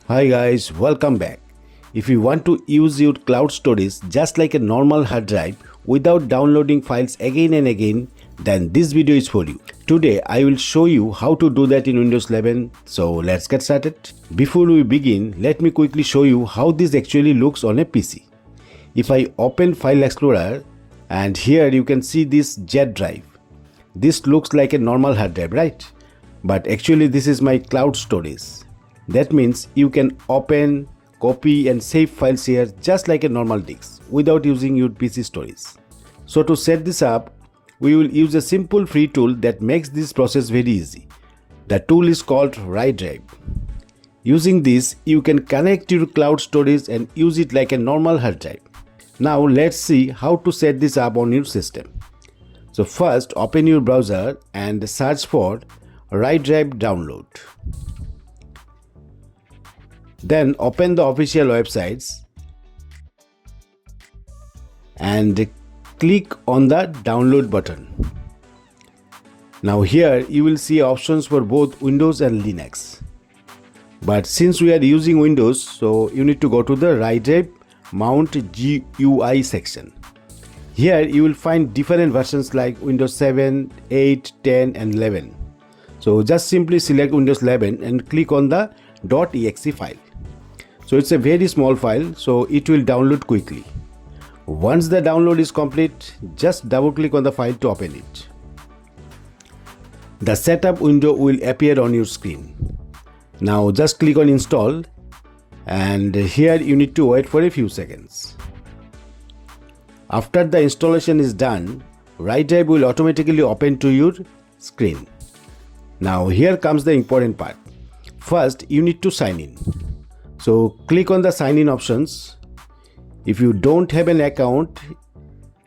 Hi guys, welcome back. If you want to use your cloud storage just like a normal hard drive without downloading files again and again, then this video is for you. Today I will show you how to do that in Windows 11. So let's get started. Before we begin, let me quickly show you how this actually looks on a PC. If I open File Explorer, and here you can see this Z drive. This looks like a normal hard drive, right? But actually this is my cloud storage. That means you can open, copy and save files here just like a normal disk without using your PC storage. So to set this up, we will use a simple free tool that makes this process very easy. The tool is called RaiDrive. Using this, you can connect your cloud storage and use it like a normal hard drive. Now let's see how to set this up on your system. So first open your browser and search for RaiDrive download. Then open the official websites and click on the download button. Now here you will see options for both Windows and Linux. But since we are using Windows, so you need to go to the RaiDrive Mount GUI section. Here you will find different versions like Windows 7, 8, 10 and 11. So just simply select Windows 11 and click on the .exe file. So it's a very small file, so it will download quickly. Once the download is complete, just double click on the file to open it. The setup window will appear on your screen. Now just click on install, and here you need to wait for a few seconds. After the installation is done, RaiDrive will automatically open to your screen. Now here comes the important part. First you need to sign in. So click on the sign in options. If you don't have an account,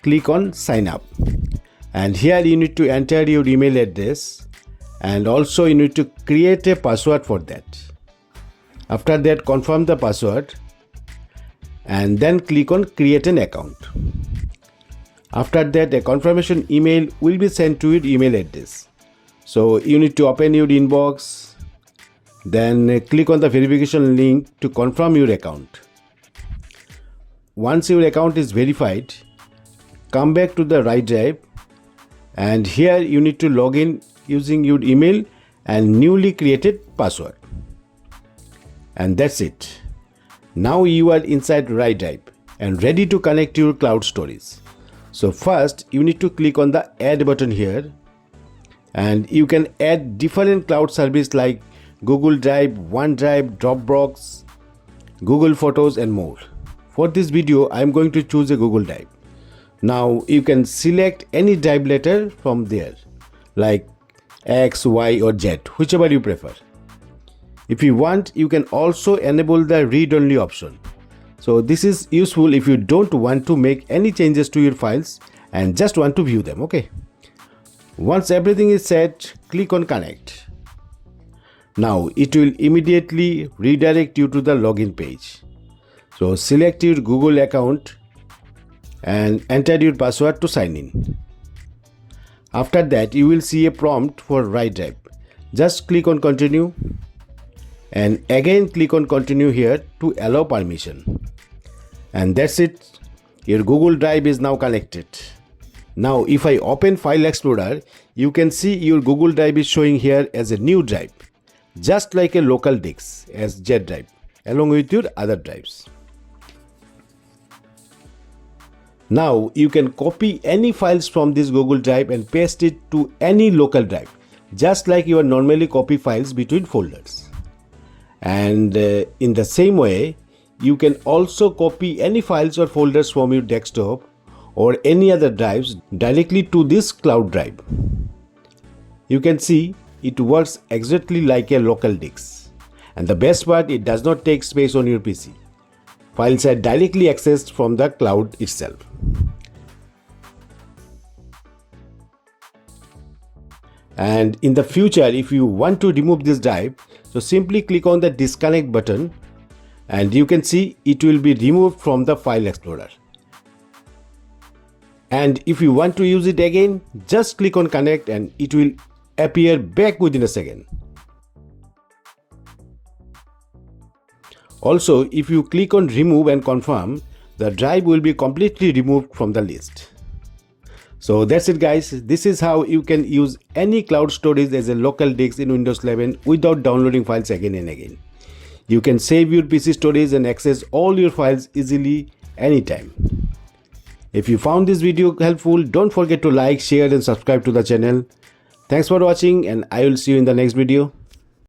click on sign up. And here you need to enter your email address, and also you need to create a password for that. After that, confirm the password and then click on create an account. After that, a confirmation email will be sent to your email address. So you need to open your inbox. Then click on the verification link to confirm your account. Once your account is verified, come back to the RaiDrive, and here you need to log in using your email and newly created password. And that's it. Now you are inside RaiDrive and ready to connect to your cloud storage. So first you need to click on the add button here, and you can add different cloud service like Google Drive, OneDrive, Dropbox, Google Photos and more. For this video, I am going to choose a Google Drive. Now you can select any drive letter from there, like X, Y or Z, whichever you prefer. If you want, you can also enable the read-only option. So this is useful if you don't want to make any changes to your files and just want to view them, okay? Once everything is set, click on connect. Now it will immediately redirect you to the login page. So select your Google account and enter your password to sign in. After that, you will see a prompt for RaiDrive. Just click on continue and again click on continue here to allow permission. And that's it. Your Google Drive is now connected. Now if I open File Explorer, you can see your Google Drive is showing here as a new drive, just like a local disk as Z drive along with your other drives. Now you can copy any files from this Google Drive and paste it to any local drive, just like you normally copy files between folders. And in the same way, you can also copy any files or folders from your desktop or any other drives directly to this cloud drive. You can see it works exactly like a local disk. And the best part, it does not take space on your PC. Files are directly accessed from the cloud itself. And in the future, if you want to remove this drive, so simply click on the disconnect button and you can see it will be removed from the File Explorer. And if you want to use it again, just click on connect and it will appear back within a second. Also, if you click on remove and confirm, the drive will be completely removed from the list. So that's it guys, this is how you can use any cloud storage as a local disk in Windows 11 without downloading files again and again. You can save your PC storage and access all your files easily anytime. If you found this video helpful, don't forget to like, share and subscribe to the channel. Thanks for watching and I will see you in the next video.